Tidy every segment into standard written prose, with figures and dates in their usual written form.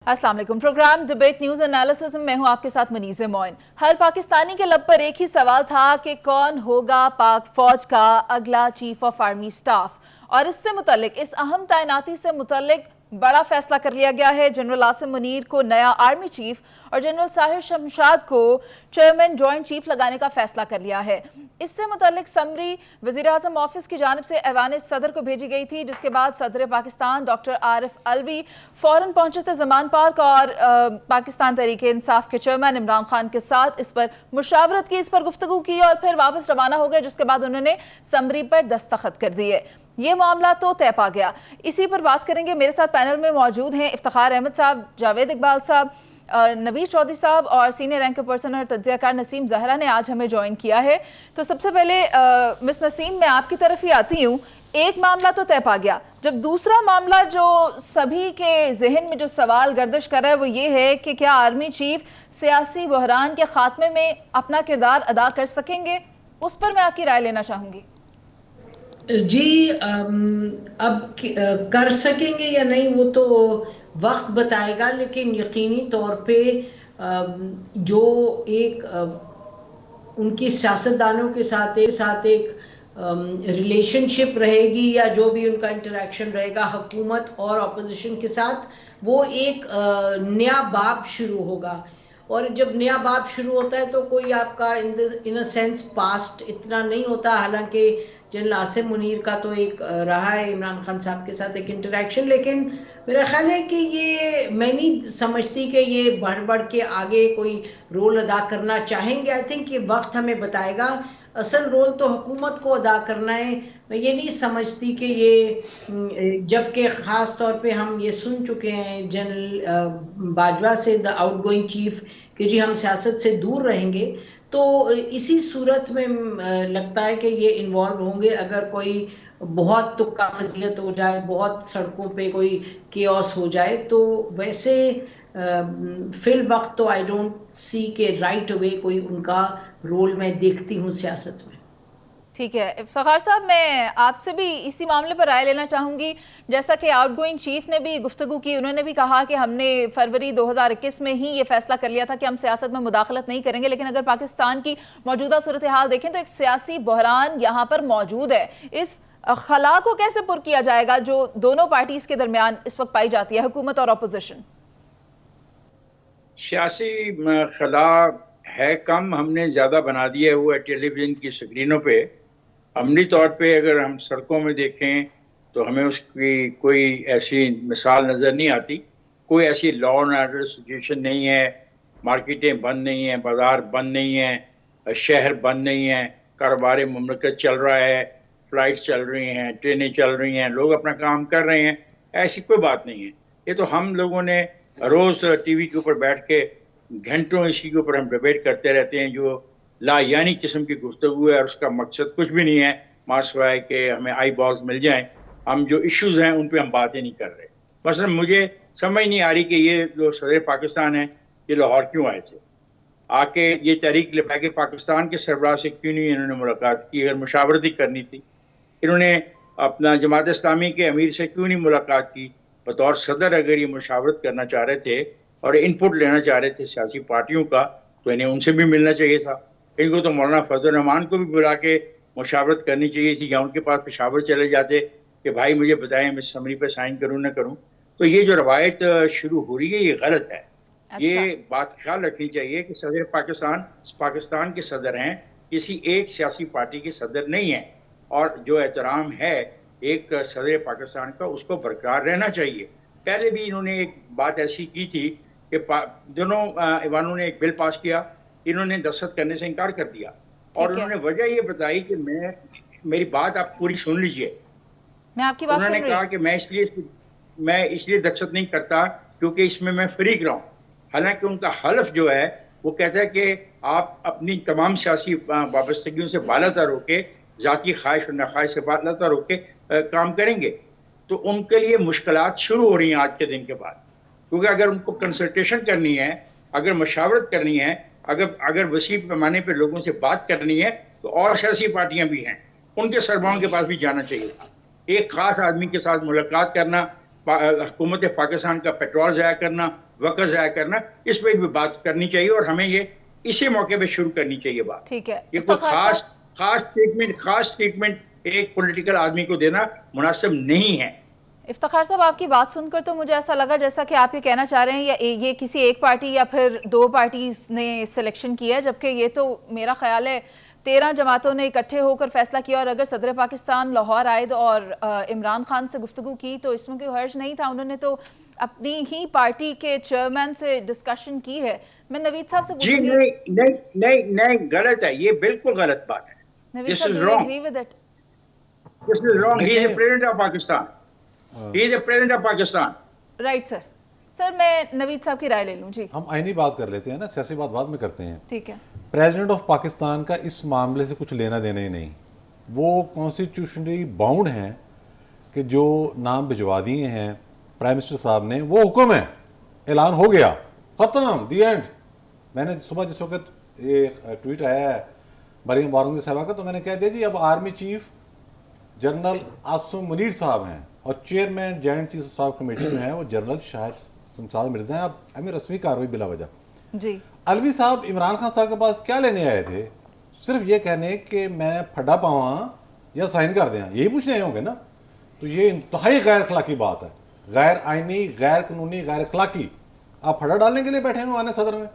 अस्सलाम वालेकुम। Programme debate news analysis में मैं हूं आपके साथ मनीज़ मोइन। हर पाकिस्तानी के लब पर एक ही सवाल था कि कौन होगा पाक फौज का अगला चीफ ऑफ आर्मी स्टाफ, और इससे मुतल्लिक, इस अहम तैनाती से मुतल्लिक बड़ा फैसला कर लिया गया है। जनरल आसिम मुनीर को नया आर्मी चीफ और जनरल साहिर शमशाद को चेयरमैन जॉइंट चीफ लगाने का फैसला कर लिया है। इससे मुतल्लिक समरी वज़ीर आज़म ऑफिस की जानिब से ऐवान सदर को भेजी गई थी, जिसके बाद सदर पाकिस्तान डॉक्टर आरिफ अलवी फौरन पहुंचे थे जमान पार्क और पाकिस्तान तहरीक इंसाफ के चेयरमैन इमरान खान के साथ इस पर मुशावरत की, इस पर गुफ्तगू की और फिर वापस रवाना हो गए, जिसके बाद उन्होंने समरी पर दस्तखत कर दिए। ये मामला तो तय पा गया। इसी पर बात करेंगे। मेरे साथ पैनल में मौजूद हैं इफ्तिखार अहमद साहब, जावेद इकबाल साहब, नवीद चौधरी साहब और सीनियर रैंक पर्सन और तज्ज़ियाकार नसीम ज़हरा ने आज हमें ज्वाइन किया है। तो सबसे पहले मिस नसीम, मैं आपकी तरफ ही आती हूँ। एक मामला तो तय पा गया, जब दूसरा मामला जो सभी के जहन में जो सवाल गर्दिश कर रहा है वो ये है कि क्या आर्मी चीफ सियासी बहरान के खात्मे में अपना किरदार अदा कर सकेंगे? उस पर मैं आपकी राय लेना चाहूँगी। जी, अब कर सकेंगे या नहीं वो तो वक्त बताएगा, लेकिन यकीनी तौर पे जो एक उनकी सियासतदानों के साथ एक रिलेशनशिप रहेगी या जो भी उनका इंटरेक्शन रहेगा हुकूमत और अपोजिशन के साथ, वो एक नया बाब शुरू होगा। और जब नया बाब शुरू होता है तो कोई आपका इन अ सेंस पास्ट इतना नहीं होता। हालांकि जनरल आसिम मुनीर का तो एक रहा है इमरान खान साहब के साथ एक इंटरेक्शन, लेकिन मेरा ख्याल है कि ये, मैं नहीं समझती कि ये बढ़ बढ़ के आगे कोई रोल अदा करना चाहेंगे। आई थिंक ये वक्त हमें बताएगा। असल रोल तो हुकूमत को अदा करना है। मैं ये नहीं समझती कि ये, जबकि ख़ास तौर पे हम ये सुन चुके हैं जनरल बाजवा से, द आउटगोइंग चीफ, कि जी हम सियासत से दूर रहेंगे। तो इसी सूरत में लगता है कि ये इन्वॉल्व होंगे। अगर कोई बहुत तुक्का फजीयत हो जाए, बहुत सड़कों पे कोई केओस हो जाए, तो वैसे फिल वक्त तो आई डोंट सी के राइट अवे कोई उनका रोल मैं देखती हूँ सियासत में। ठीक है इफ्तिखार साहब, मैं आपसे भी इसी मामले पर राय लेना चाहूँगी। जैसा कि आउटगोइंग चीफ ने भी गुफ्तगू की, उन्होंने भी कहा कि हमने फरवरी 2021 में ही ये फैसला कर लिया था कि हम सियासत में मुदाखलत नहीं करेंगे, लेकिन अगर पाकिस्तान की मौजूदा सूरत हाल देखें तो एक सियासी बहरान यहाँ पर मौजूद है। इस खला को कैसे पुर किया जाएगा जो दोनों पार्टीज के दरमियान इस वक्त पाई जाती है, हुकूमत और अपोजिशन? सियासी खला है कम, हमने ज़्यादा बना दिया हुआ है टेलीविज़न की स्क्रीनों पे। अमली तौर पे अगर हम सड़कों में देखें तो हमें उसकी कोई ऐसी मिसाल नज़र नहीं आती। कोई ऐसी लॉ एंड ऑर्डर सिचुएशन नहीं है। मार्केटें बंद नहीं हैं, बाज़ार बंद नहीं हैं, शहर बंद नहीं हैं, कारोबार मुमलकत चल रहा है, फ़्लाइट्स चल रही हैं, ट्रेनें चल रही हैं, लोग अपना काम कर रहे हैं। ऐसी कोई बात नहीं है। ये तो हम लोगों ने रोज़ टीवी के ऊपर बैठ के घंटों इसी के ऊपर हम डिबेट करते रहते हैं, जो लायानी किस्म की गुफ्तगू है और उसका मकसद कुछ भी नहीं है मार्सवाए कि हमें आई बॉल्स मिल जाएं। हम जो इश्यूज़ हैं उन पे हम बातें नहीं कर रहे। मसलन मुझे समझ नहीं आ रही कि ये जो सदर पाकिस्तान है ये लाहौर क्यों आए थे, आके ये तहरीक लिबा के पाकिस्तान के सरबराह से क्यों नहीं इन्होंने मुलाकात की? अगर मुशावरती करनी थी, इन्होंने अपना जमात इस्लामी के अमीर से क्यों नहीं मुलाकात की? बतौर सदर अगर ये मुशावरत करना चाह रहे थे और इनपुट लेना चाह रहे थे सियासी पार्टियों का, तो इन्हें उनसे भी मिलना चाहिए था। इनको तो मौलाना फजल रहमान को भी बुला के मुशावरत करनी चाहिए थी, या उनके पास पेशावर चले जाते कि भाई मुझे बताएं मैं समरी पे साइन करूं ना करूं। तो ये जो रवायत शुरू हो रही है ये गलत है। अच्छा। ये बात ख्याल रखनी चाहिए कि सदर पाकिस्तान के सदर हैं, किसी एक सियासी पार्टी के सदर नहीं है। और जो एहतराम है एक सदर पाकिस्तान का, उसको बरकरार रहना चाहिए। पहले भी इन्होंने एक बात ऐसी की थी कि दोनों ईवानों ने एक बिल पास किया, इन्होंने दस्तखत करने से इनकार कर दिया और उन्होंने वजह ये बताई कि मेरी बात आप पूरी सुन लीजिए। मैं आपकी बात उन्होंने कहा कि मैं इसलिए दस्तखत नहीं करता क्योंकि इसमें मैं फ्रीक रहा हूँ। हालांकि उनका हल्फ जो है वो कहता है कि आप अपनी तमाम सियासी वाबस्तगियों से बालातर होके, ज़ाती ख्वाहिश और नख्वाहिश से बालातर होके काम करेंगे। तो उनके लिए मुश्किलात शुरू हो रही हैं आज के दिन के बाद, क्योंकि अगर उनको कंसल्टेशन करनी है, अगर मशावरत करनी है, अगर वसी पैमाने पर लोगों से बात करनी है, तो और सियासी पार्टियां भी हैं, उनके सरबराहों के पास भी जाना चाहिए था। एक खास आदमी के साथ मुलाकात करना हुकूमत पाकिस्तान का पेट्रोल ज़ाया करना, वक़्त ज़ाया करना, इस पर भी बात करनी चाहिए और हमें ये इसी मौके पे शुरू करनी चाहिए बात। ठीक है, ये कोई खास स्टेटमेंट एक पॉलिटिकल आदमी को देना मुनासिब नहीं है। इफ्तिखार साहब, आपकी बात सुनकर तो मुझे ऐसा लगा जैसा कि आप ये कहना चाह रहे हैं या ये किसी एक पार्टी या फिर दो पार्टीज ने सिलेक्शन किया है, जबकि ये तो मेरा ख्याल है 13 जमातों ने इकट्ठे होकर फैसला किया। और अगर सदर पाकिस्तान लाहौर आए और इमरान खान से गुफ्तगू की तो इसमें कोई हर्ज नहीं था, उन्होंने तो अपनी ही पार्टी के चेयरमैन से डिस्कशन की है। मैं नवीद साहब से जी नहीं, गलत है, ये बिल्कुल गलत बात है। नवीद This साहब, is do you wrong. agree with it? This is wrong. He is the president of Pakistan. He is the president of Pakistan. Right sir. Sir, मैं नवीद साहब की राय ले लूं जी। हम आईनी बात कर लेते हैं ना, सियासी बात बाद में करते हैं। ठीक है। प्रेसिडेंट ऑफ पाकिस्तान का इस मामले से कुछ लेना देना ही नहीं। वो कॉन्स्टिट्यूशनली बाउंड हैं कि जो नाम भिजवा दिए हैं प्राइम मिनिस्टर साहब ने, वो हुक्म है, ऐलान हो गया, ख़त्म, दी एंड। मैंने सुबह जिस वक्त ये ट्वीट आया है मरीम औरंगज़ेब साहबा का, तो मैंने कह दिया जी अब army chief general Asim Munir साहब हैं और chairman joint chief of staff committee में है वो जनरल शाहिद शमशाद मिर्जा हैं। अब हमें रस्मी कार्रवाई बिला वजह। जी। अलवी साहब इमरान खान साहब के पास क्या लेने आए थे? सिर्फ ये कहने कि मैं फटा पावा या साइन कर दें, यही पूछने आए होंगे ना। तो ये इंतहाई गैर अखलाकी बात है, गैर आइनी, गैर कानूनी, गैर अखलाकी। आप फटा डालने के लिए बैठे हैं आने सदर में।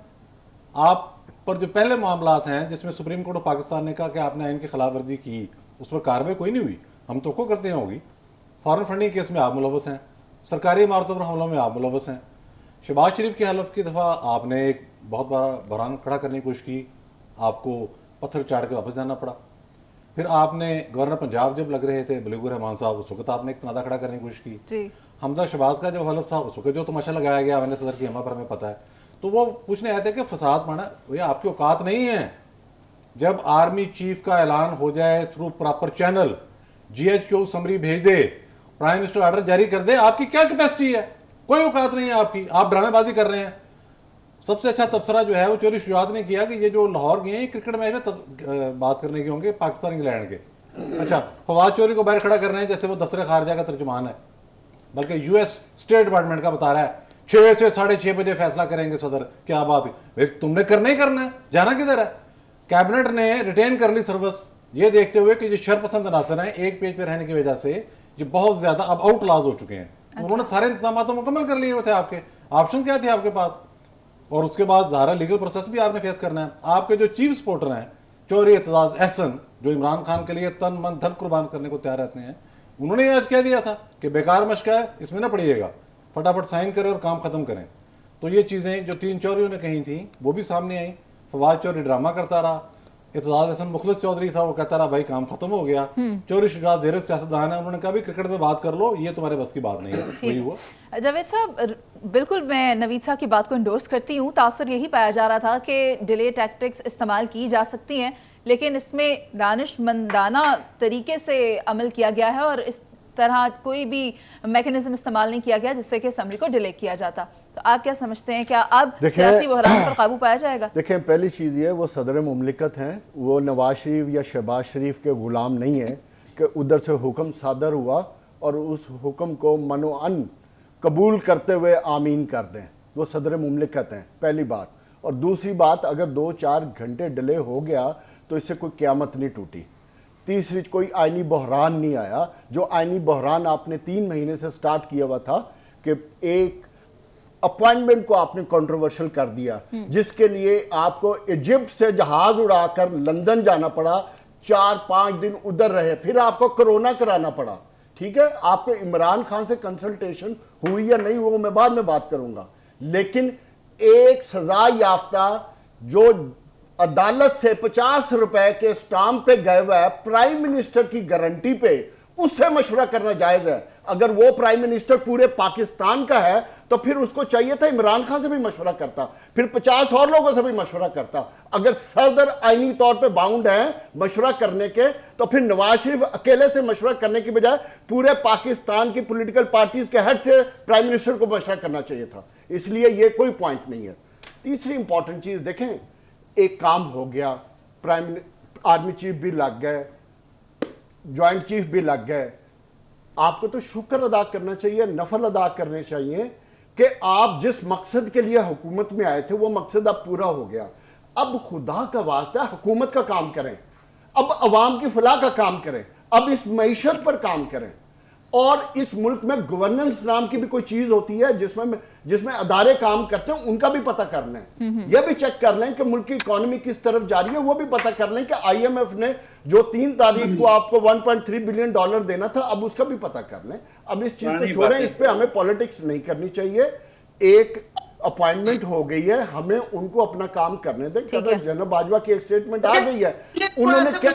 आप पर जो पहले मामलात हैं जिसमें सुप्रीम कोर्ट ऑफ पाकिस्तान ने कहा कि आपने आइन की खिलाफ वर्जी की, उस पर कार्रवाई कोई नहीं हुई, हम तो को करते हैं होगी। फॉरेन फंडिंग केस में आप मुलवस हैं, सरकारी इमारतों पर हमलों में आप मुलवस हैं। शहबाज शरीफ की हलफ की दफ़ा आपने एक बहुत बड़ा बहरान खड़ा करने की कोशिश की, आपको पत्थर चाड़ के वापस जाना पड़ा। फिर आपने गवर्नर पंजाब जब लग रहे थे बलीगुर रहमान साहब, उस वक्त आपने एक तनाज़ा खड़ा करने की कोशिश की। हमजा शहबाज का जब हलफ था उस वक्त जो तमाशा लगाया गया मैंने सदर की हमा पर हमें पता है। तो वो पूछने आए थे कि फसाद पाना भैया आपकी औकात नहीं है। जब आर्मी चीफ का ऐलान हो जाए through proper channel, GHQ summary भेज दे, प्राइम मिनिस्टर ऑर्डर जारी कर दे, आपकी क्या कैपेसिटी है? कोई औकात नहीं है आपकी, आप ड्रामेबाजी कर रहे हैं। सबसे अच्छा तबसरा जो है वो चौधरी शुजात ने किया कि ये जो लाहौर गए हैं क्रिकेट मैच में बात करने के होंगे पाकिस्तान इंग्लैंड के। अच्छा, फवाद चौधरी को बाहर खड़ा कर रहे हैं जैसे वो दफ्तर खारजा का तर्जुमान है, बल्कि US स्टेट डिपार्टमेंट का बता रहा है 6 से 6:30 बजे फैसला करेंगे सदर। क्या बात है, तुमने करना ही करना है, जाना किधर है? कैबिनेट ने रिटेन कर ली सर्विस, ये देखते हुए कि जो शरपसंद अनासर हैं एक पेज पे रहने की वजह से ये बहुत ज्यादा अब आउटलाज हो चुके हैं। अच्छा। उन्होंने सारे इंतजाम तो मुकम्मल कर लिए हुए थे, आपके ऑप्शन क्या थे आपके पास? और उसके बाद ज़ाहिर लीगल प्रोसेस भी आपने फेस करना है। आपके जो चीफ सपोर्टर हैं चौधरी एतजाज एहसन, जो इमरान खान के लिए तन मन धन कुर्बान करने को तैयार रहते हैं, उन्होंने आज कह दिया था कि बेकार मशक है, इसमें ना पड़िएगा, फटाफट साइन करें और काम खत्म करें। तो ये चीज़ें जो 3 चौधरियों ने कही थी वो भी सामने आई। फवाद चौधरी ड्रामा करता रहा, एतजाज हसन मुखलिस चौधरी था, वो कहता रहा भाई काम खत्म हो गया। चौधरी शुजात ज़ीरक सियासतदान है, उन्होंने कहा भी क्रिकेट में बात कर लो, ये तुम्हारे बस की बात नहीं है। वही हुआ। जावेद साहब, बिल्कुल मैं नवीद साहब की बात को इंडोर्स करती हूँ। तासुर यही पाया जा रहा था कि डिले टैक्टिक्स इस्तेमाल की जा सकती हैं, लेकिन इसमें दानिशमंदाना तरीके से अमल किया गया है और इस तरह कोई भी मैकेनिज्म इस्तेमाल नहीं किया गया जिससे कि असम्बली को डिले किया जाता। तो आप क्या समझते हैं, क्या अब सियासी बहरान पर काबू पाया जाएगा? देखें, पहली चीज़ ये, वो सदर मुमलिकत हैं, वो नवाज शरीफ या शहबाज शरीफ के ग़ुलाम नहीं हैं कि उधर से हुक्म सादर हुआ और उस हुक्म को मनोअन कबूल करते हुए आमीन कर दें। वो सदर मुमलिकत हैं, पहली बात। और दूसरी बात, अगर 2-4 घंटे डिले हो गया तो इससे कोई क़यामत नहीं टूटी। तीसरी, कोई आइनी बहरान नहीं आया। जो आइनी बहरान आपने 3 महीने से स्टार्ट किया हुआ था कि एक अपॉइंटमेंट को आपने कंट्रोवर्शियल कर दिया, जिसके लिए आपको इजिप्ट से जहाज उड़ाकर लंदन जाना पड़ा, 4-5 दिन उधर रहे, फिर आपको कोरोना कराना पड़ा। ठीक है, आपको इमरान खान से कंसल्टेशन हुई या नहीं वो मैं बाद में बात करूंगा, लेकिन एक सजा याफ्ता जो अदालत से 50 रुपए के स्टाम्प पे गए हुआ है प्राइम मिनिस्टर की गारंटी पे, उससे मशवरा करना जायज है। अगर वो प्राइम मिनिस्टर पूरे पाकिस्तान का है तो फिर उसको चाहिए था इमरान खान से भी मशवरा करता, फिर 50 और लोगों से भी मशवरा करता। अगर सदर आईनी तौर पे बाउंड है मशवरा करने के, तो फिर नवाज शरीफ अकेले से मशवरा करने की बजाय पूरे पाकिस्तान की पॉलिटिकल पार्टीज के हेड से प्राइम मिनिस्टर को मशवरा करना चाहिए था। इसलिए ये कोई पॉइंट नहीं है। तीसरी इंपॉर्टेंट चीज देखें, एक काम हो गया, आर्मी चीफ भी लग गए, ज्वाइंट चीफ भी लग गए, आपको तो शुक्र अदा करना चाहिए, नफल अदा करने चाहिए कि आप जिस मकसद के लिए हुकूमत में आए थे वो मकसद अब पूरा हो गया। अब खुदा का वास्ता हुकूमत का काम करें, अब अवाम की फलाह का काम करें, अब इस मईशत पर काम करें। और इस मुल्क में गवर्नेंस नाम की भी कोई चीज होती है जिसमें अदारे काम करते हैं, उनका भी पता कर लें। यह भी चेक कर लें कि मुल्क की इकॉनमी किस तरफ जा रही है, वो भी पता कर लें कि IMF ने जो 3 तारीख को आपको $1.3 बिलियन देना था, अब उसका भी पता कर लें। अब इस चीज को छोड़ें, इस पे हमें पॉलिटिक्स नहीं करनी चाहिए। एक अपॉइंटमेंट हो गई है, हमें उनको अपना काम करने दें। जनरल बाजवा की एक स्टेटमेंट आ गई है, उन्होंने क्या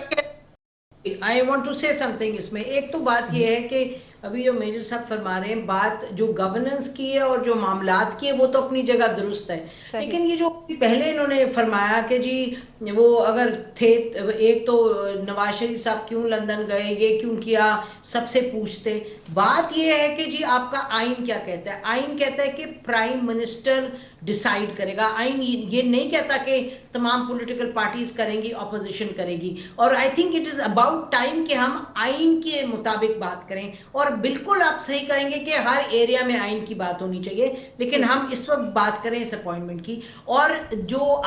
I want to say something इसमें। एक तो बात यह है कि अभी जो मेजर साहब फरमा रहे हैं, बात जो गवर्नेंस की है और जो मामलात की है वो तो अपनी जगह दुरुस्त है, लेकिन ये जो पहले इन्होंने फरमाया कि जी वो अगर थे, एक तो नवाज शरीफ साहब क्यों लंदन गए, ये क्यों किया, सबसे पूछते। बात ये है कि जी आपका आइन क्या कहता है? आइन कहता है कि प्राइम मिनिस्टर डिसाइड करेगा। आइन ये नहीं कहता कि तमाम पॉलिटिकल पार्टीज करेंगी, ऑपोजिशन करेगी। और I think it is about time कि हम आइन के मुताबिक बात करें। और बिल्कुल आप सही कहेंगे कि हर एरिया में आइन की बात होनी चाहिए, लेकिन हम इस वक्त बात करें इस अपॉइंटमेंट की। और जो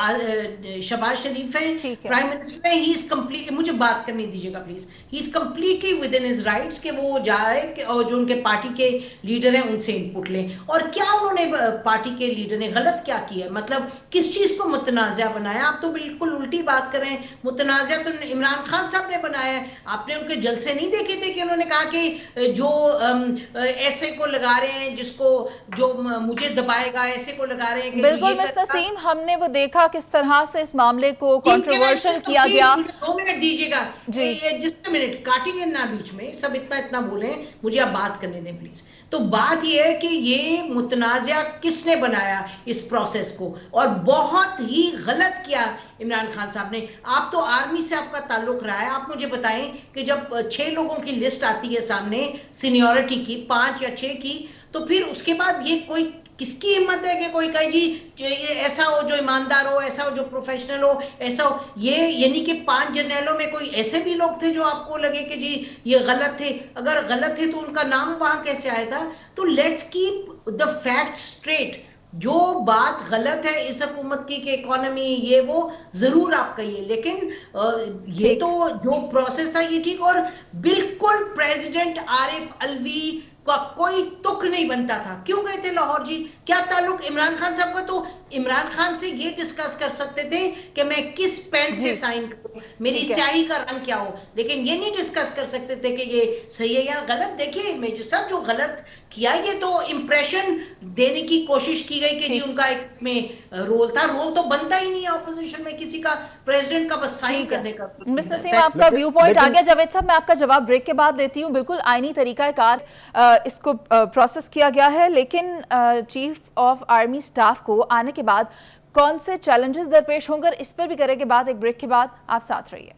शहबाज शरीफ है प्राइम मिनिस्टर है, ही इज कंप्लीट, मुझे बात करने दीजिएगा please, he is completely with in his rights कि वो जाए और जो उनके पार्टी के लीडर हैं उनसे इनपुट लें। और क्या उन्होंने पार्टी के लीडर ने गलत क्या किया, मतलब किस चीज को मुतनाज़ा बनाया? आप तो बिल्कुल उल्टी बात कर रहे हैं। मुतनाज़ा तो इमरान खान साहब ने बनाया है। आपने उनके जलसे नहीं देखे थे कि उन्होंने कहा कि जो ऐसे को लगा रहे हैं, जिसको जो मुझे दबाएगा, ऐसे को लगा रहे हैं। बिल्कुल मिस नसीम, हमने वो देखा किस तरह से इस मामले को कंट्रोवर्शियल किया गया। 2 मिनट दीजिएगा जी, जिस मिनट काटेंगे ना बीच में, सब इतना बोले, मुझे आप बात करने दें प्लीज। तो बात यह है कि ये मुतनाज़ा किसने बनाया इस प्रोसेस को, और बहुत ही गलत किया इमरान खान साहब ने। आप तो आर्मी से आपका ताल्लुक रहा है, आप मुझे बताएं कि जब 6 लोगों की लिस्ट आती है सामने सीनियरिटी की, 5 या 6 की, तो फिर उसके बाद ये कोई किसकी हिम्मत है कि कोई कहे जी ऐसा हो जो ईमानदार हो, ऐसा हो जो प्रोफेशनल हो, ऐसा हो। ये यानी कि 5 जर्नलों में कोई ऐसे भी लोग थे जो आपको लगे कि जी ये गलत थे? अगर गलत थे तो उनका नाम वहां कैसे आया था? तो let's keep the fact straight. जो बात गलत है इस हुकूमत की कि इकोनॉमी ये वो, जरूर आप कहिए, लेकिन ये तो जो प्रोसेस था ये ठीक। और बिल्कुल प्रेसिडेंट आरिफ अलवी का कोई तुक नहीं बनता था। क्यों गए थे लाहौर जी? क्या ताल्लुक इमरान खान साहब का? तो इमरान खान से ये डिस्कस कर सकते थे कि मैं किस पेन से साइन करूं, मेरी स्याही का रंग क्या हो, लेकिन ये नहीं डिस्कस कर सकते थे कि ये सही है या गलत। देखिए मेजर साहब, जो गलत किया ये तो इंप्रेशन देने की कोशिश की गई कि जी उनका इसमें रोल था। रोल तो बनता ही नहीं है ऑपोजिशन में किसी का, प्रेसिडेंट का बस साइन करने का। मिस नसीम, आपका व्यू पॉइंट आ गया। जावेद साहब, मैं आपका जवाब ब्रेक के बाद देती हूँ। बिल्कुल आईनी तरीकाकार इसको प्रोसेस किया गया है, लेकिन चीफ ऑफ आर्मी स्टाफ को आने के बाद कौन से चैलेंजेस दरपेश होंगे, इस पर भी करेंगे बात एक ब्रेक के बाद। आप साथ रहिए।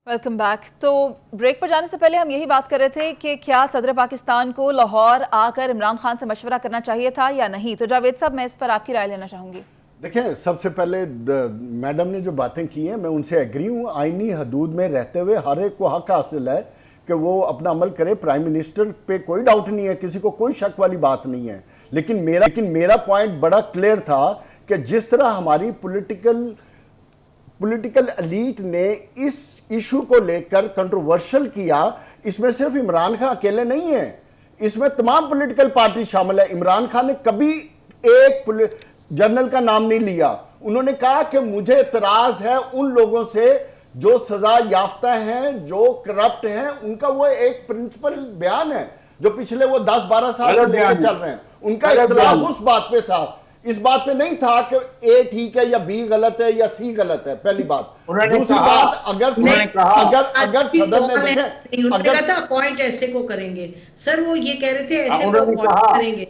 Welcome back. तो ब्रेक पर जाने से पहले हम यही बात कर रहे थे कि क्या सदर पाकिस्तान को लाहौर आकर इमरान खान से मशवरा करना चाहिए था या नहीं। तो जावेद साहब, मैं इस पर आपकी राय लेना चाहूंगी। देखिए, सबसे पहले मैडम ने जो बातें की हैं मैं उनसे एग्री हूँ। आईनी हदूद में रहते हुए हर एक को हक हासिल है कि वो अपना अमल करे। प्राइम मिनिस्टर पे कोई डाउट नहीं है, किसी को कोई शक वाली बात नहीं है। लेकिन मेरा पॉइंट बड़ा क्लियर था कि जिस तरह हमारी पॉलिटिकल एलीट ने इस इशू को लेकर कंट्रोवर्शियल किया, इसमें सिर्फ इमरान खान अकेले नहीं है, इसमें तमाम पॉलिटिकल पार्टी शामिल है। इमरान खान ने कभी एक जनरल का नाम नहीं लिया। उन्होंने कहा कि मुझे इतराज है उन लोगों से जो सजा याफ्ता हैं, जो करप्ट हैं, उनका वो एक प्रिंसिपल बयान है जो पिछले वो 10-12 साल से लेकर चल रहे हैं। उनका इख्तिलाफ उस बात पे साथ, इस बात पे नहीं था कि ए ठीक है या बी गलत है या सी गलत है, पहली बात। दूसरी बात, अगर सदर ने देखे पॉइंट ऐसे को करेंगे सर, वो ये कह रहे थे ऐसे को करेंगे।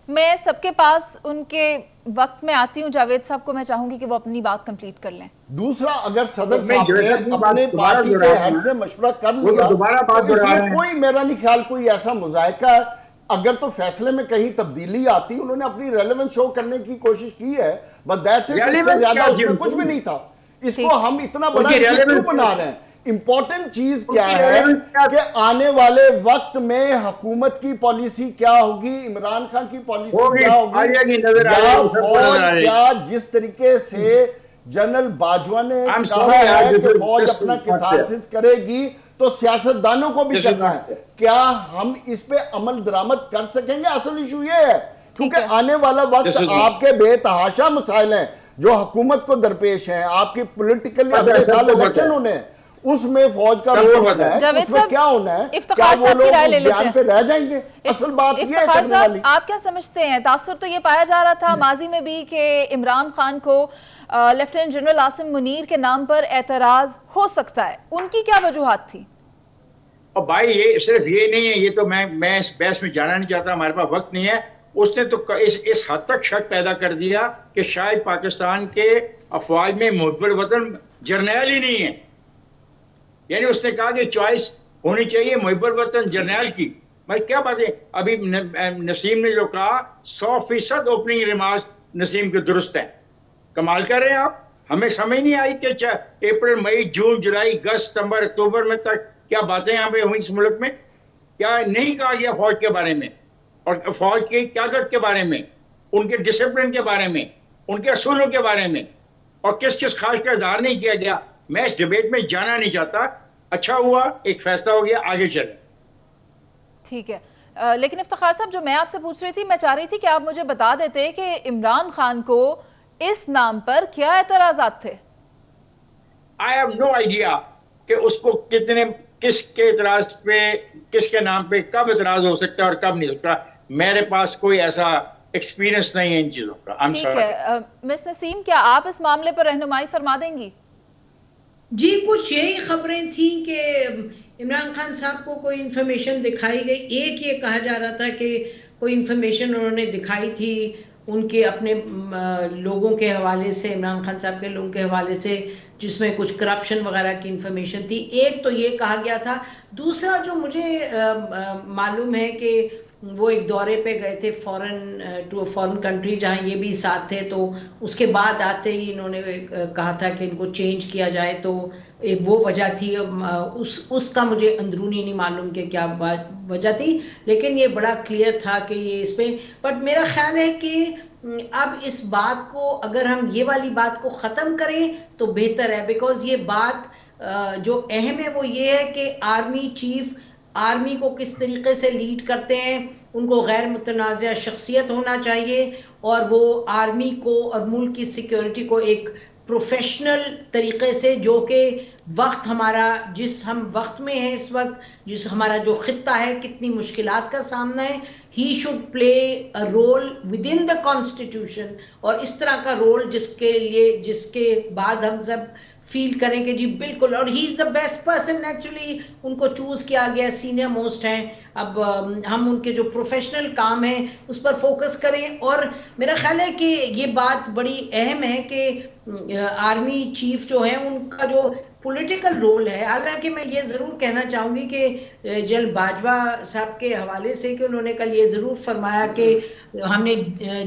मैं सबके पास उनके वक्त में आती हूँ। जावेद साहब को मैं चाहूंगी कि वो अपनी बात कंप्लीट कर लें। दूसरा, अगर सदर साहब ने अपने पार्टी के हेड से मशवरा कर लिया तो इसमें कोई, मेरा नहीं ख्याल कोई ऐसा मुजायका, अगर तो फैसले में कहीं तब्दीली आती, उन्होंने अपनी रेलेवेंस शो करने की कोशिश की है, बट दैट्स इट, इससे ज्यादा उसमें कुछ भी नहीं था। इसको हम इतना बड़ा उनकी issue क्यों relevance बना रहे हैं? इंपॉर्टेंट चीज क्या उनकी है relevance क्या- कि आने वाले वक्त में हुकूमत की पॉलिसी क्या होगी, इमरान खान की पॉलिसी होगी, क्या आ होगी, जाएगी, नजर आ या जाएगी, सबको फौज नजर आ जाएगी। क्या, जिस तरीके से जनरल बाजवा ने I'm कहा sorry, है I कि just- फौज just अपना not there. कितारसिस करेगी, तो सियासतदानों को भी This is करना not है। there. क्या हम इस पे अमल दरामद कर सकेंगे? असल इशू ये है, क्योंकि है। आने वाला वक्त This is not- आपके बेतहाशा मसाइल हैं जो हुकूमत को दरपेश हैं, आपकी पोलिटिकली पता है, अगले साल सबको पता इलेक्शन है। होने हैं, उसमें फौज का सबको रोल पता होना है। है, जावेद उसमें साहब, क्या होना है, इफ्तिखार क्या वो साहब की लोग राय ले उस लेते बयान हैं। पे रह जाएंगे? असल बात ये है इफ्तिखार करने वाली। साहब, आप क्या समझते हैं? तासुर तो ये पाया जा रहा था माजी में भी कि इमरान खान को लेफ्टिनेंट जनरल आसिम मुनीर के नाम पर एतराज हो सकता है, उनकी क्या वजूहात थी? और भाई ये सिर्फ ये नहीं है, ये तो मैं इस बहस में जाना नहीं चाहता, हमारे पास वक्त नहीं है। उसने तो इस हद तक शक पैदा कर दिया कि शायद पाकिस्तान के अफवाज में मुहब्बुल वतन जर्नैल ही नहीं है। यानी उसने कहा कि चॉइस होनी चाहिए मुहब्बुल वतन जर्नैल की। भाई क्या बात है, अभी नसीम ने जो कहा 100% ओपनिंग रिमार्क्स नसीम के दुरुस्त हैं। कमाल कर रहे हैं आप। हमें समझ नहीं आई कि अप्रैल, मई, जून, जुलाई, अगस्त, सितंबर, अक्टूबर में तक क्या बातें यहाँ पे हुई इस मुल्क में, क्या नहीं कहा गया फौज के बारे में और फौज की क्यादत के बारे में, उनके डिसिप्लिन के बारे में, उनके असूलों के बारे में, और किस किस खास का इजहार नहीं किया गया। मैं इस डिबेट में जाना नहीं चाहता। अच्छा हुआ एक फैसला हो गया, आगे चले। ठीक है, लेकिन इफ्तिखार साहब, जो मैं आपसे पूछ रही थी, मैं चाह रही थी कि आप मुझे बता देते कि इमरान खान को इस नाम पर क्या एतराजात थे। आई हैव नो आइडिया कि उसको किसके इतराज पे, किसके नाम पे कब इतराज हो सकता है और कब नहीं होता। मेरे पास कोई ऐसा एक्सपीरियंस नहीं है इन चीजों का। I'm ठीक sorry. है, मिस नसीम, क्या आप इस मामले पर रहनुमाई फरमा देंगी? जी, कुछ यही खबरें थी कि इमरान खान साहब को कोई इन्फॉर्मेशन दिखाई गई। एक ये कहा जा रहा था कि कोई इन्फॉर्मेशन उन्होंने दिखाई थी उनके अपने लोगों के हवाले से, इमरान खान साहब के लोगों के हवाले से, जिसमें कुछ करप्शन वगैरह की इन्फॉर्मेशन थी। एक तो ये कहा गया था। दूसरा जो मुझे मालूम है कि वो एक दौरे पे गए थे टू अ फॉरेन कंट्री, जहाँ ये भी साथ थे, तो उसके बाद आते ही इन्होंने कहा था कि इनको चेंज किया जाए। तो एक वो वजह थी। उसका मुझे अंदरूनी नहीं मालूम कि क्या वजह थी, लेकिन ये बड़ा क्लियर था कि ये इस पे। बट मेरा ख्याल है कि अब इस बात को, अगर हम ये वाली बात को ख़त्म करें तो बेहतर है, बिकॉज ये बात जो अहम है वो ये है कि आर्मी चीफ आर्मी को किस तरीके से लीड करते हैं, उनको गैर मुतनाज़ शख्सियत होना चाहिए, और वो आर्मी को और मुल्क की सिक्योरिटी को एक प्रोफेशनल तरीके से, जो कि वक्त हमारा, जिस हम वक्त में हैं इस वक्त, जिस हमारा जो खित्ता है, कितनी मुश्किलात का सामना है, he should play a role within the constitution, और इस तरह का रोल जिसके बाद हम सब फील करें कि जी बिल्कुल, और he is the best person. Naturally उनको चूज़ किया गया, सीनियर मोस्ट हैं। अब हम उनके जो प्रोफेशनल काम है उस पर फोकस करें। और मेरा ख्याल है कि ये बात बड़ी अहम है कि आर्मी चीफ जो है उनका जो पॉलिटिकल रोल है, हालांकि मैं ये ज़रूर कहना चाहूँगी कि जनरल बाजवा साहब के हवाले से कि उन्होंने कल ये ज़रूर फरमाया कि हमने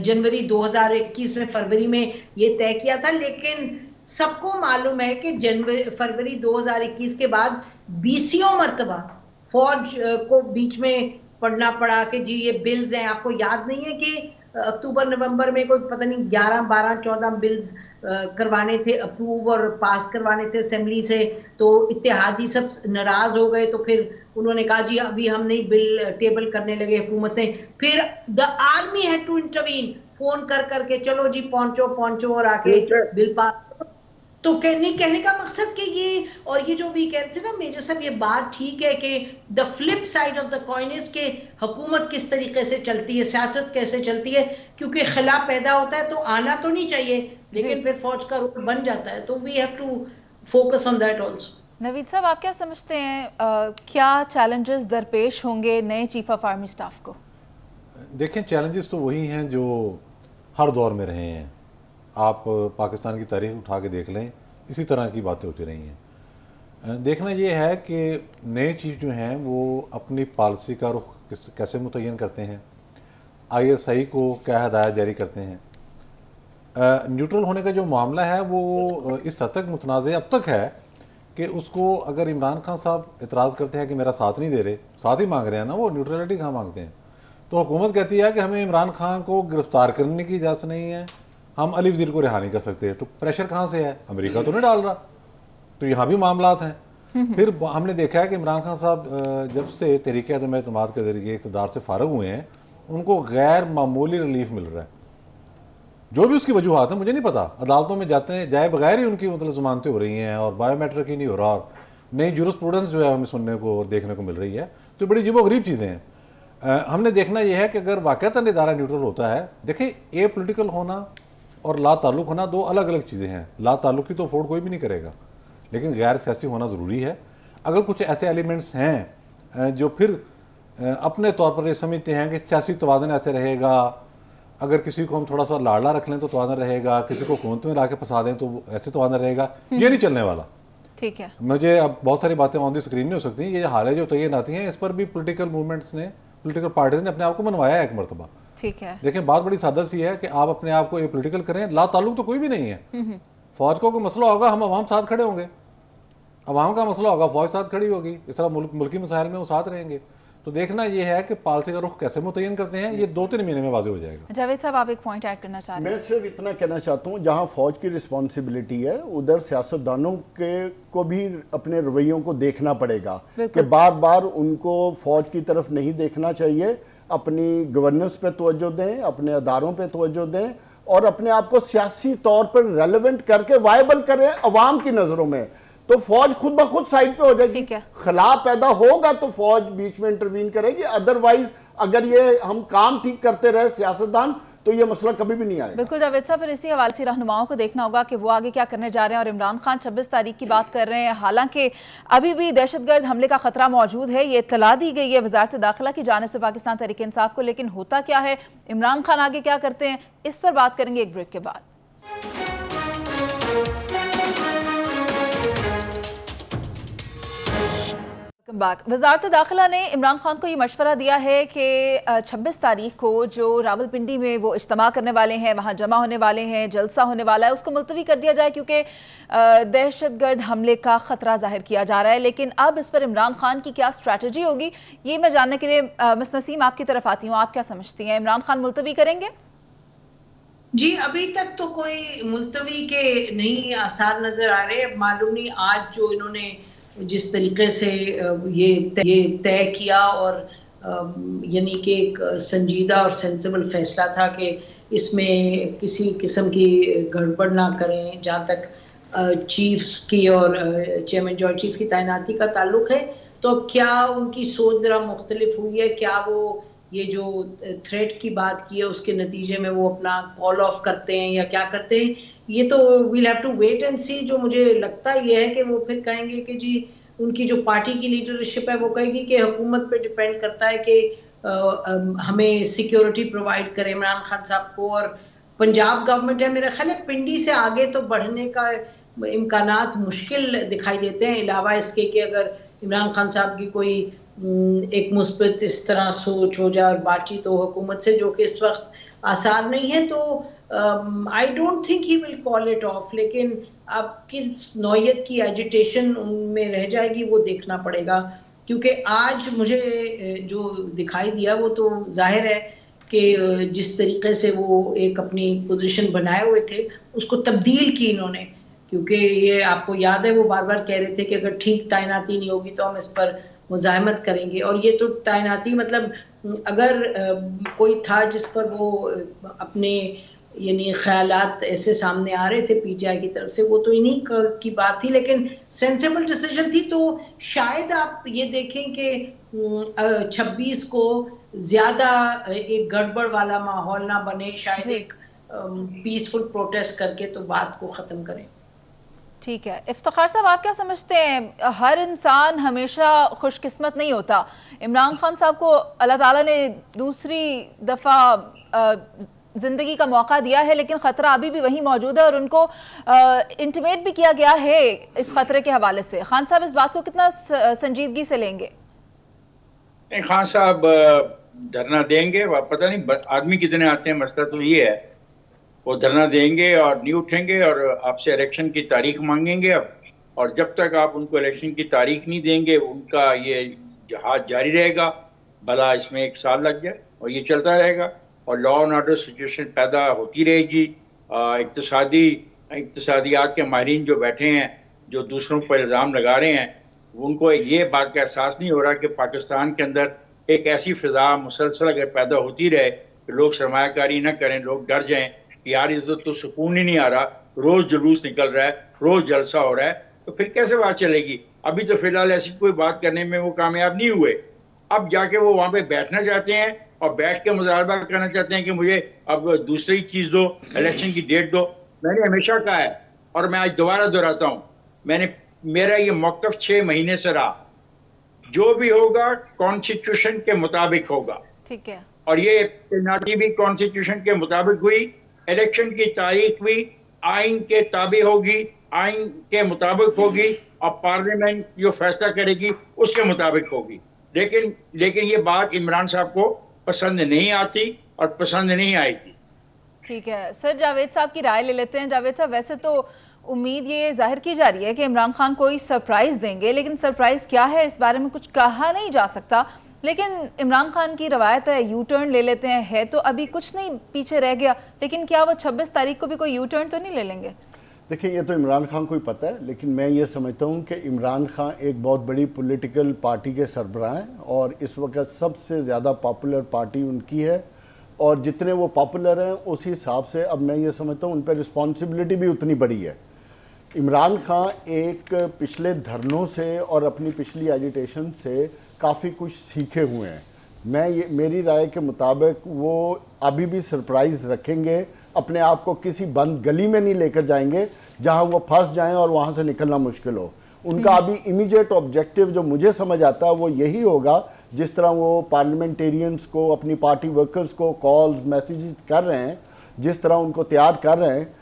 जनवरी 2021 में, फरवरी में ये तय किया था, लेकिन सबको मालूम है कि फरवरी 2021 के बाद 20 मरतबा फौज को बीच में पढ़ना पड़ा कि जी ये बिल्स हैं। आपको याद नहीं है कि अक्टूबर नवंबर में कोई पता नहीं 11, 12, 14 बिल्स करवाने थे अप्रूव और पास करवाने थे असेंबली से, तो इत्तेहादी सब नाराज हो गए। तो फिर उन्होंने कहा जी अभी हम नहीं बिल टेबल करने लगे हुकूमतें। फिर the army had to intervene, phone कर करके चलो जी पहुंचो और आके बिल पास। तो कहने का मकसद कि ये, और ये जो भी कहते थे ना मेजर साहब, ये बात ठीक है कि the flip side of the coin is के हुकूमत किस तरीके से चलती है, सियासत कैसे चलती है, क्योंकि खिलाफ पैदा होता है तो आना तो नहीं चाहिए, लेकिन फिर फौज का रोल बन जाता है, तो we have to focus on that also. Naveed साहब, आप क्या समझते हैं, क्या चैलेंजेस दरपेश होंगे नए चीफ ऑफ आर्मी स्टाफ को? देखें, चैलेंजेस तो वही हैं जो हर दौर में रहे हैं। आप पाकिस्तान की तारीख उठा के देख लें, इसी तरह की बातें होती रही हैं। देखना ये है कि नए चीज़ जो हैं वो अपनी पॉलिसी का रुख कैसे मुतय्यन करते हैं, ISI को क्या हदायत जारी करते हैं। न्यूट्रल होने का जो मामला है वो इस हद तक मुतनाज़ अब तक है कि उसको अगर इमरान खान साहब इतराज़ करते हैं कि मेरा साथ नहीं दे रहे, साथ ही मांग रहे हैं ना, वो न्यूट्रलिटी कहाँ मांगते हैं, तो हुकूमत कहती है कि हमें इमरान खान को गिरफ्तार करने की इजाज़त नहीं है, हम अली वज़ीर को रिहा नहीं कर सकते। तो प्रेशर कहाँ से है? अमेरिका तो नहीं डाल रहा, तो यहाँ भी मामलात हैं। फिर हमने देखा है कि इमरान खान साहब जब से तहरीक अदम एतमाद के ज़रिए इक़्तिदार से फारग हुए हैं, उनको गैर मामूली रिलीफ मिल रहा है। जो भी उसकी वजूहत है मुझे नहीं पता, अदालतों में जाते हैं जाए बगैर ही उनकी मतलब ज़मानतें हो रही हैं और बायोमेट्रिक ही नहीं हो रहा, और नई जूरिस्प्रूडेंस जो है हमें सुनने को और देखने को मिल रही है। तो बड़ी अजीबोगरीब चीज़ें हैं। हमने देखना यह है कि अगर वाक़तन इदारा न्यूट्रल होता है, देखिए ए पोलिटिकल होना और ला ताल्लुक़ होना दो अलग अलग चीज़ें हैं। ला ताल्लुक़ की तो अफोर्ड कोई भी नहीं करेगा, लेकिन गैर सियासी होना ज़रूरी है। अगर कुछ ऐसे एलिमेंट्स हैं जो फिर अपने तौर पर ये समझते हैं कि सियासी तवाज़ुन ऐसे रहेगा, अगर किसी को हम थोड़ा सा लाडला रख लें तो तवाज़ुन रहेगा, किसी को हुकूमत में ला के फंसा दें तो ऐसे तवाज़ुन रहेगा, ये नहीं चलने वाला। ठीक है, मुझे अब बहुत सारी बातें ऑन दी स्क्रीन नहीं हो सकती, ये हाल है जो तयन आती हैं, इस पर भी पोलिटिकल मूवमेंट्स ने, पोलिटिकल पार्टीज ने अपने आप को मनवाया है एक मरतबा। ठीक है, देखें बात बड़ी सादा सी है कि आप अपने आप को ये पोलिटिकल करें, ला ताल्लुक तो कोई भी नहीं है। फौज को कोई मसला होगा, हम अवाम साथ खड़े होंगे, अवाम का मसला होगा फौज साथ खड़ी होगी, इस तरह मुल्की मसाइल में वो साथ रहेंगे। तो देखना ये है कि पॉलिसी का रुख कैसे मुतय्यन करते हैं, ये 2-3 महीने में वाज़ेह हो जाएगा। जावेद साहब आप एक पॉइंट ऐड करना चाह रहे हैं? मैं सिर्फ इतना कहना चाहता हूँ, जहाँ फौज की रिस्पॉन्सिबिलिटी है उधर सियासतदानों के को भी अपने रवैयों को देखना पड़ेगा कि बार बार उनको फौज की तरफ नहीं देखना चाहिए, अपनी गवर्नेंस पे तवज्जो दें, अपने अदारों पे तवज्जो दें और अपने आप को सियासी तौर पर रेलेवेंट करके वायबल करें अवाम की नज़रों में, तो फौज खुद ब खुद साइड पे हो जाएगी। खला पैदा होगा तो फौज बीच में इंटरवीन करेगी, अदरवाइज अगर ये हम काम ठीक करते रहे सियासतदान तो ये मसला कभी भी नहीं आएगा। बिल्कुल जावेद साहब, फिर इसी हवाले से रहनुमाओं को देखना होगा कि वो आगे क्या करने जा रहे हैं। और इमरान खान 26 तारीख की बात कर रहे हैं, हालांकि अभी भी दहशतगर्द हमले का खतरा मौजूद है, ये इत्तला दी गई है वजारत दाखिला की जानिब से पाकिस्तान तहरीक इंसाफ को, लेकिन होता क्या है, इमरान खान आगे क्या करते हैं, इस पर बात करेंगे एक ब्रेक के बाद। वजारत दाखिला ने इमरान खान को ये मशवरा दिया है कि 26 तारीख को जो रावलपिंडी में वो इज्तिमा करने वाले हैं, वहाँ जमा होने वाले हैं, जलसा होने वाला है, उसको मुलतवी कर दिया जाए क्योंकि दहशतगर्द हमले का ख़तरा जाहिर किया जा रहा है। लेकिन अब इस पर इमरान खान की क्या स्ट्रैटेजी होगी, ये मैं जानने के लिए मिस नसीम आपकी तरफ आती हूँ। आप क्या समझती हैं, इमरान खान मुलतवी करेंगे? जी, अभी तक तो कोई मुलतवी के नहीं आसार नज़र आ रहे। अब मालूम नहीं आज जो इन्होंने जिस तरीके से ये तय किया और यानी कि एक संजीदा और सेंसिबल फैसला था कि इसमें किसी किस्म की गड़बड़ ना करें जहाँ तक चीफ्स की और चेयरमैन जॉइंट चीफ की तैनाती का ताल्लुक है, तो अब क्या उनकी सोच ज़रा मुख्तलिफ हुई है, क्या वो ये जो थ्रेट की बात की है उसके नतीजे में वो अपना कॉल ऑफ करते हैं या क्या करते हैं, ये तो we'll have to wait and see. जो मुझे लगता ये है कि वो फिर कहेंगे कि जी उनकी जो पार्टी की लीडरशिप है वो कहेगी कि हुकूमत पे डिपेंड करता है कि हमें सिक्योरिटी प्रोवाइड करे इमरान खान साहब को, और पंजाब गवर्नमेंट है, मेरा ख्याल है पिंडी से आगे तो बढ़ने का इम्कानात मुश्किल दिखाई देते हैं, अलावा इसके कि अगर इमरान खान साहब की कोई एक मुस्बत इस तरह सोच हो जाए और बातचीत हो हुकूमत से, जो कि इस वक्त आसार नहीं है, तो I don't think he will call it of. लेकिन अब किस नौयत की एजिटेशन उनमें रह जाएगी वो देखना पड़ेगा, क्योंकि आज मुझे जो दिखाई दिया वो तो जाहिर है कि जिस तरीके से वो एक अपनी पोजीशन बनाए हुए थे उसको तब्दील की इन्होंने, क्योंकि ये आपको याद है वो बार बार कह रहे थे कि अगर ठीक तैनाती नहीं होगी तो हम इस पर मुज़ाहमत करेंगे, और ये तो तैनाती मतलब अगर कोई था जिस पर वो अपने यानी ख्यालात ऐसे सामने आ रहे थे पीटीआई की तरफ से, वो तो इन्हीं की बात थी, लेकिन सेंसिबल डिसीजन थी। तो शायद आप ये देखें कि 26 को ज़्यादा एक गड़बड़ वाला माहौल ना बने, शायद एक पीसफुल प्रोटेस्ट करके तो बात को ख़त्म करें। ठीक है, इफ्तिखार साहब आप क्या समझते हैं, हर इंसान हमेशा खुशकिस्मत नहीं होता। इमरान खान साहब को अल्लाह ताला ने दूसरी दफ़ा ज़िंदगी का मौका दिया है, लेकिन ख़तरा अभी भी वही मौजूद है और उनको इंटिमेट भी किया गया है इस ख़तरे के हवाले से। खान साहब इस बात को कितना संजीदगी से लेंगे? खान साहब धरना देंगे, पता नहीं आदमी कितने आते हैं, मसला तो ये है। वो धरना देंगे और नहीं उठेंगे और आपसे इलेक्शन की तारीख मांगेंगे अब। और जब तक आप उनको इलेक्शन की तारीख नहीं देंगे उनका ये जहाज जारी रहेगा, भला इसमें 1 साल लग जाए और ये चलता रहेगा और लॉ एंड ऑर्डर सिचुएशन पैदा होती रहेगी। इक्तिसादियात के माहिरीन जो बैठे हैं, जो दूसरों पर इल्ज़ाम लगा रहे हैं, उनको ये बात का एहसास नहीं हो रहा कि पाकिस्तान के अंदर एक ऐसी फिजा मुसलसल अगर पैदा होती रहे कि लोग सरमायाकारी ना करें, लोग डर जाएं कि यार ये तो सुकून ही नहीं आ रहा, रोज़ जुलूस निकल रहा है, रोज़ जलसा हो रहा है, तो फिर कैसे बात चलेगी। अभी तो फिलहाल ऐसी कोई बात करने में वो कामयाब नहीं हुए। अब जाके वो वहाँ पे बैठना चाहते हैं और बैठ के मुजाहरा करना चाहते हैं कि मुझे अब दूसरी चीज़ दो, इलेक्शन की डेट दो। मैंने हमेशा कहा है और मैं आज दोबारा दोहराता हूँ, मेरा ये मौक़िफ़ 6 महीने से रहा, जो भी होगा कॉन्स्टिट्यूशन के मुताबिक होगा। ठीक है। और ये तैनाती भी कॉन्स्टिट्यूशन के मुताबिक हुई, इलेक्शन की तारीख भी आइन के ताबे होगी, आइन के मुताबिक होगी और पार्लियामेंट जो फैसला करेगी उसके मुताबिक होगी। लेकिन ये बात इमरान साहब को पसंद नहीं आती और पसंद नहीं आएगी। ठीक है सर, जावेद साहब की राय ले लेते हैं। जावेद साहब, वैसे तो उम्मीद ये जाहिर की जा रही है कि इमरान खान कोई सरप्राइज़ देंगे, लेकिन सरप्राइज़ क्या है इस बारे में कुछ कहा नहीं जा सकता। लेकिन इमरान खान की रवायत है यू टर्न ले लेते हैं, है तो अभी कुछ नहीं पीछे रह गया, लेकिन क्या वो 26 तारीख को भी कोई यू टर्न तो नहीं ले लेंगे? देखिए, ये तो इमरान खान को ही पता है, लेकिन मैं ये समझता हूँ कि इमरान खान एक बहुत बड़ी पॉलिटिकल पार्टी के सरबराह हैं और इस वक्त सबसे ज़्यादा पॉपुलर पार्टी उनकी है और जितने वो पॉपुलर हैं उस हिसाब से अब मैं ये समझता हूँ उन पर रिस्पॉन्सिबिलिटी भी उतनी बड़ी है। इमरान खान एक पिछले धरनों से और अपनी पिछली एजिटेशन से काफ़ी कुछ सीखे हुए हैं। मेरी राय के मुताबिक वो अभी भी सरप्राइज़ रखेंगे, अपने आप को किसी बंद गली में नहीं लेकर जाएंगे जहां वो फंस जाएं और वहां से निकलना मुश्किल हो। उनका अभी इमीडिएट ऑब्जेक्टिव जो मुझे समझ आता है वो यही होगा, जिस तरह वो पार्लियामेंटेरियंस को, अपनी पार्टी वर्कर्स को कॉल्स मैसेजेस कर रहे हैं, जिस तरह उनको तैयार कर रहे हैं,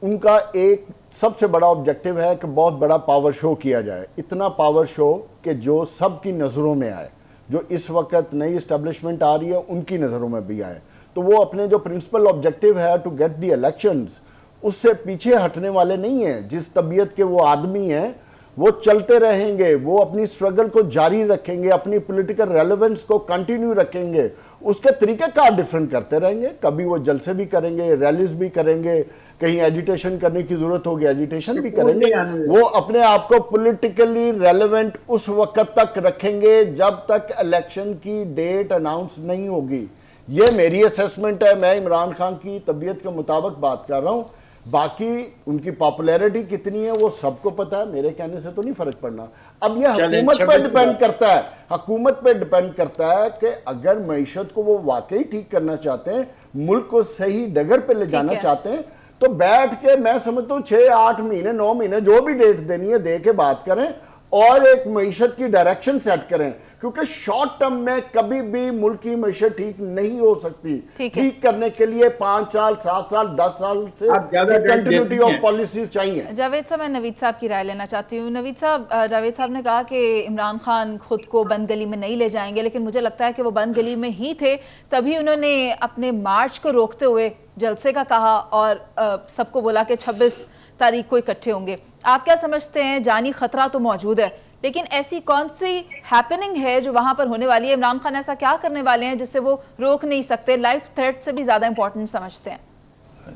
उनका एक सबसे बड़ा ऑब्जेक्टिव है कि बहुत बड़ा पावर शो किया जाए। इतना पावर शो कि जो सबकी नज़रों में आए, जो इस वक्त नई इस्टेब्लिशमेंट आ रही है उनकी नज़रों में भी आए। तो वो अपने जो प्रिंसिपल ऑब्जेक्टिव है टू गेट द इलेक्शंस, उससे पीछे हटने वाले नहीं हैं। जिस तबीयत के वो आदमी हैं वो चलते रहेंगे, वो अपनी स्ट्रगल को जारी रखेंगे, अपनी पॉलिटिकल रेलेवेंस को कंटिन्यू रखेंगे, उसके तरीक़ेकार डिफरेंट करते रहेंगे। कभी वो जलसे भी करेंगे, रैलीज भी करेंगे, कहीं एजिटेशन करने की ज़रूरत होगी एजिटेशन भी करेंगे। वो अपने आप को पॉलिटिकली रेलेवेंट उस वक्त तक रखेंगे जब तक इलेक्शन की डेट अनाउंस नहीं होगी। ये मेरी असेसमेंट है, मैं इमरान खान की तबीयत के मुताबिक बात कर रहा हूँ। बाकी उनकी पॉपुलैरिटी कितनी है वो सबको पता है, मेरे कहने से तो नहीं फर्क पड़ना। अब ये हुकूमत पे डिपेंड करता है, हुकूमत पे डिपेंड करता है कि अगर मईशत को वो वाकई ठीक करना चाहते हैं, मुल्क को सही डगर पे ले जाना चाहते हैं, तो बैठ के मैं समझता हूँ 6, 8 महीने, 9 महीने जो भी डेट देनी है दे के बात करें और एक मईशत की डायरेक्शन सेट करें, क्योंकि शॉर्ट टर्म में कभी भी मुल्क की मईशत ठीक नहीं हो सकती। ठीक करने के लिए 5 साल, 7 साल, 10 साल से कंटिन्यूटी ऑफ पॉलिसीज चाहिए। जावेद साहब, मैं नवीद साहब की राय लेना चाहती हूँ। नवीद साहब, जावेद साहब ने कहा कि इमरान खान खुद को बंद गली में नहीं ले जाएंगे, लेकिन मुझे लगता है कि वो बंद गली में ही थे, तभी उन्होंने अपने मार्च को रोकते हुए जलसे का कहा और सबको बोला कि 26 तारीख को इकट्ठे होंगे। आप क्या समझते हैं? जानी खतरा तो मौजूद है, लेकिन ऐसी कौन सी हैपनिंग है जो वहां पर होने वाली है? इमरान खान ऐसा क्या करने वाले हैं जिससे वो रोक नहीं सकते? लाइफ थ्रेट से भी ज़्यादा इंपॉर्टेंट समझते हैं?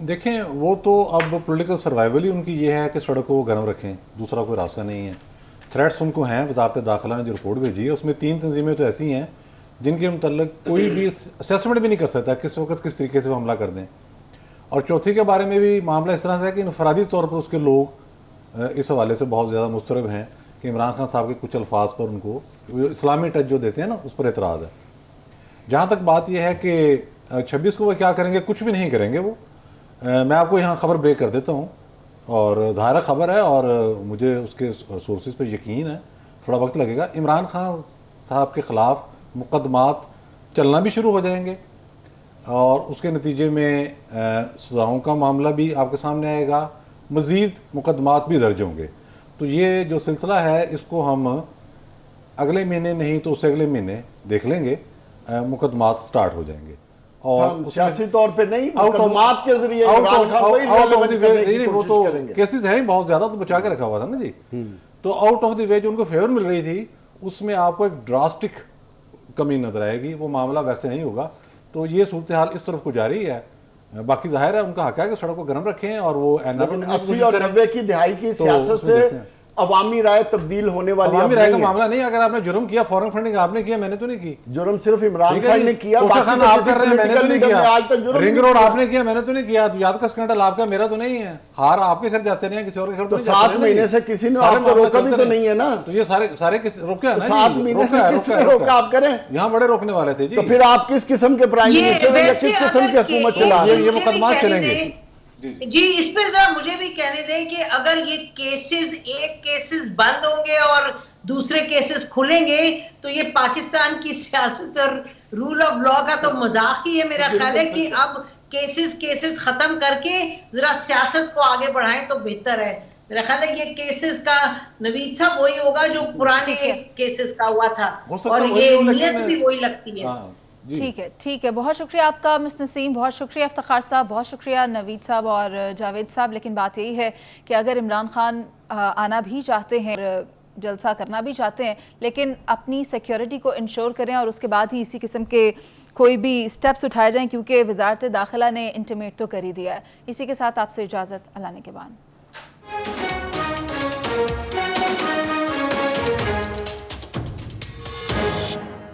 देखें, वो तो अब पॉलिटिकल सर्वाइवल ही उनकी ये है कि सड़कों को गर्म रखें, दूसरा कोई रास्ता नहीं है। थ्रेट्स उनको हैं, वजारत दाखिला ने जो रिपोर्ट भेजी है उसमें 3 तंजीमें तो ऐसी हैं जिनके मतलब कोई भी असेसमेंट भी नहीं कर सकता किस वक्त किस तरीके से वो हमला कर दें। और चौथी के बारे में भी मामला इस तरह से है कि इनफरादी तौर पर उसके लोग इस हवाले से बहुत ज़्यादा मुस्तरब हैं कि इमरान खान साहब के कुछ अल्फाज पर उनको इस्लामी टच जो देते हैं ना, उस पर एतराज़ है। जहाँ तक बात यह है कि 26 को वो क्या करेंगे, कुछ भी नहीं करेंगे वो। मैं आपको यहाँ ख़बर ब्रेक कर देता हूँ और ज़ाहिर खबर है और मुझे उसके सोर्सेज पर यकीन है, थोड़ा वक्त लगेगा। इमरान खान साहब के ख़िलाफ़ मुकदमात चलना भी शुरू हो जाएंगे और उसके नतीजे में सज़ाओं का मामला भी आपके सामने आएगा, मज़ीद मुकदमात भी दर्ज होंगे। तो ये जो सिलसिला है इसको हम अगले महीने नहीं तो उससे अगले महीने देख लेंगे, मुकदमात स्टार्ट हो जाएंगे। और सियासी तौर पे नहीं, आउट ऑफ मुकदमात के जरिए इमरान खान को ही आउट ऑफ द relevant वे, करने की नहीं वो कोशिश तो करेंगे। केसेस हैं बहुत ज्यादा, तो बचा के रखा हुआ था ना जी। तो आउट ऑफ द वे जो उनको फेवर मिल रही थी उसमें आपको एक ड्रास्टिक कमी नजर आएगी, वो मामला वैसे नहीं होगा। तो ये सूरत हाल इस तरफ को जा रही है। बाकी जाहिर है उनका हक है कि सड़क को गर्म रखें और वो लेकिन 80 और 90 की दिहाई की सियासत उसमें देखते से हैं। अवामी राय तब्दील होने वाली अवामी अब राय का नहीं है। मामला नहीं। अगर आपने जुर्म किया, फॉरेन फंडिंग आपने किया, मैंने तो नहीं की। जुर्म सिर्फ इमरान ठीक है खान जी। ने किया, तोशा बाकी खान तो आप किसी कर रहे हैं, मैंने तो political नहीं leader ने किया। आज तक जुर्म रिंग नहीं रोड किया। आपने किया, मैंने तो नहीं किया। याद का स्कैंडल आपका, मेरा तो नहीं है। हार आपके घर जाते नहीं है, किसी और के घर तो नहीं जाते 7 नहीं। महीने से किसी ने सारे आपको मामले रोका भी चलते तो नहीं है ना। तो ये सारे किस रोका है ना जी? 7 महीने से किसने रोका, आप करें? यहाँ बड़े रोकने वाले थे जी। तो फिर आप किस किस्म के प्राइम ये मिनिस्टर हैं या वैसे किस किस्म की अगर हुकूमत के- चला रहे हैं? ये मुझे भी मुकदमा कहने चलेंगे। दें। जी, इस पे जरा मुझे भी कहने दें कि अगर ये केसेस, एक केसेस बंद होंगे और दूसरे केसेस खुलेंगे तो ये पाकिस्तान की सियासत और रूल ऑफ लॉ का तो मजाक ही है। मेरा ख्याल है कि अब केसेस खत्म करके जरा सियासत को आगे बढ़ाएं तो बेहतर है। मेरा ख्याल है ये केसेस का नवीद साहब वही होगा जो पुराने केसेस का हुआ था, हो सकता और है वही ये हो, लेकिन- नीयत भी वही लगती है। हाँ, जी। ठीक है, बहुत शुक्रिया आपका मिस नसीम, बहुत शुक्रिया इफ्तिखार साहब, बहुत शुक्रिया नवीद साहब और जावेद साहब। लेकिन बात यही है कि अगर इमरान खान आना भी चाहते हैं, जलसा करना भी चाहते हैं, लेकिन अपनी सिक्योरिटी को इंश्योर करें और उसके बाद ही इसी किस्म के कोई भी स्टेप्स उठाए जाएं, क्योंकि वजारत दाखिला ने इंटीमेट तो कर ही दिया है। इसी के साथ आपसे इजाज़त, अल्लाह ने के बाद।